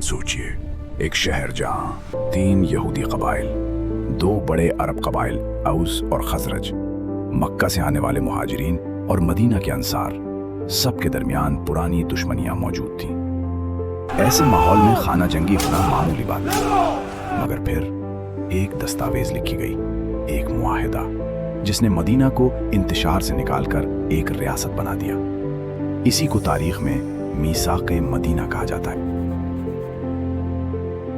सोचिए, एक शहर जहां 3 यहूदी कबाइल, 2 बड़े अरब कबाइल औस और खजरज, मक्का से आने वाले मुहाजिरीन और मदीना के अंसार, सबके दरमियान पुरानी दुश्मनियां मौजूद थीं। ऐसे माहौल में खाना जंगी होना मामूली बात थी, मगर फिर एक दस्तावेज लिखी गई, एक मुआहिदा, जिसने मदीना को इंतशार से निकालकर एक रियासत बना दिया। इसी को तारीख में मीसाक़े मदीना कहा जाता है।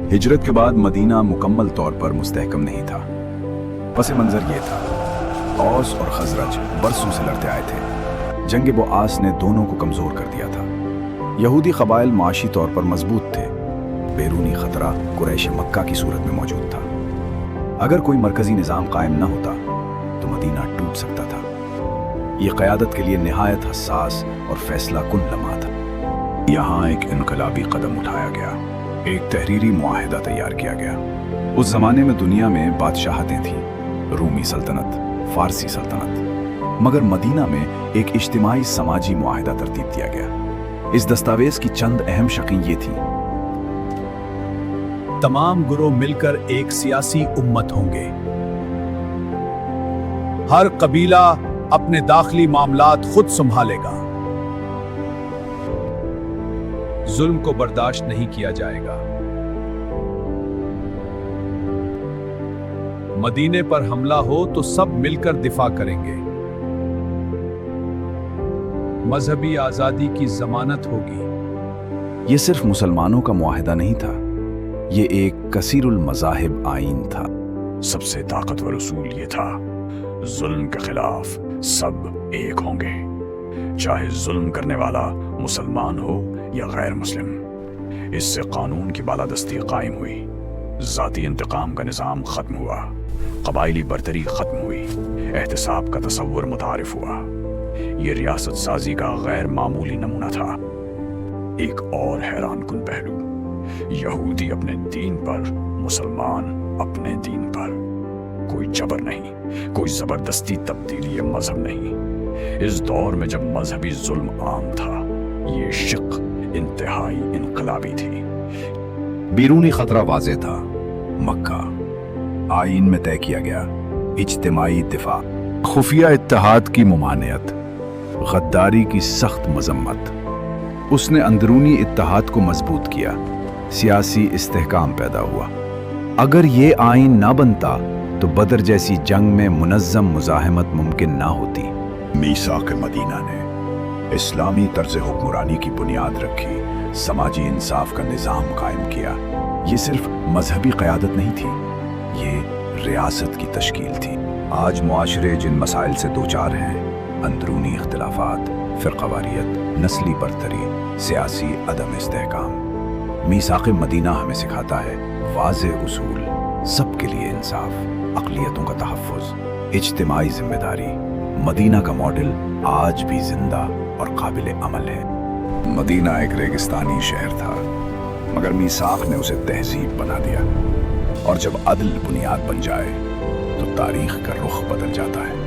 हिजरत के बाद मदीना मुकम्मल तौर पर मुस्तहकम नहीं था। पस मंजर ये था, औस और खजरज बरसों से लड़ते आए थे। जंग बुआस ने दोनों को कमजोर कर दिया था। यहूदी कबाइल माशी तौर पर मजबूत थे, बैरूनी खतरा कुरैश मक्का की सूरत में मौजूद था। अगर कोई मरकजी निज़ाम कायम न होता तो मदीना टूट सकता था। यह क़यादत के लिए निहायत हसास और फैसला कुन लम्हा था। यहाँ एक इनकलाबी कदम उठाया गया, एक तहरीरी मुआहिदा तैयार किया गया। उस जमाने में दुनिया में बादशाहतें थीं, रूमी सल्तनत, फारसी सल्तनत, मगर मदीना में एक इज्तिमाई समाजी मुआहिदा तरतीब दिया गया। इस दस्तावेज की चंद अहम शक़ें ये थीं: तमाम गुरोह मिलकर एक सियासी उम्मत होंगे। हर कबीला अपने दाखिली मामलात खुद संभालेगा। जुल्म को बर्दाश्त नहीं किया जाएगा। मदीने पर हमला हो तो सब मिलकर दिफा करेंगे। मजहबी आजादी की जमानत होगी। ये सिर्फ मुसलमानों का मुआहिदा नहीं था, ये एक कसीरुल मज़ाहिब आईन था। सबसे ताकतवर उसूल ये था, जुल्म के खिलाफ सब एक होंगे, चाहे जुल्म करने वाला मुसलमान हो या गैर मुस्लिम। इससे कानून की बालादस्ती कायम हुई, जाती इंतकाम का निज़ाम खत्म हुआ, कबाइली बर्तरी खत्म हुई, एहतिसाब का तसव्वुर मुतारिफ हुआ। ये रियासत साजी का गैर मामूली नमूना था। एक और हैरान कुन पहलू, यहूदी अपने दीन पर, मुसलमान अपने दीन पर। कोई जबर नहीं, कोई जबरदस्ती तब्दीली मजहब नहीं। इस दौर में जब मजहबी जुल्म आम था, ये शिक इंतहाई इनकलाबी थी। बैरूनी खतरा वाज़ेह था। मक्का आईन में तय किया गया, इज्तिमाई दिफा, खुफिया इत्तेहाद की मुमानियत, गद्दारी की सख्त मजम्मत। उसने अंदरूनी इत्तेहाद को मजबूत किया, सियासी इस्तेहकाम पैदा हुआ। अगर ये आईन ना बनता तो बदर जैसी जंग में मुनज़्ज़म मुज़ाहमत मुमकिन ना होती। मीसाक़े मदीना ने इस्लामी तर्ज हुक्मरानी की बुनियाद रखी, समाजी इंसाफ का निज़ाम कायम किया। ये सिर्फ मजहबी क़यादत नहीं थी, ये रियासत की तश्कील थी। आज मुआशरे जिन मसाइल से दो चार हैं, अंदरूनी इख्तिलाफात, फ़िरक़ावारियत, नस्ली बरतरी, सियासी अदम इस्तेहकाम, मीसाक़े मदीना हमें सिखाता है वाज़ेह उसूल, सबके लिए इंसाफ, अक़लियतों का तहफ़्फ़ुज़, इज्तिमाई ज़िम्मेदारी। मदीना का मॉडल आज भी जिंदा और काबिल अमल है। मदीना एक रेगिस्तानी शहर था, मगर मीसाक़ ने उसे तहज़ीब बना दिया। और जब अदल बुनियाद बन जाए तो तारीख़ का रुख बदल जाता है।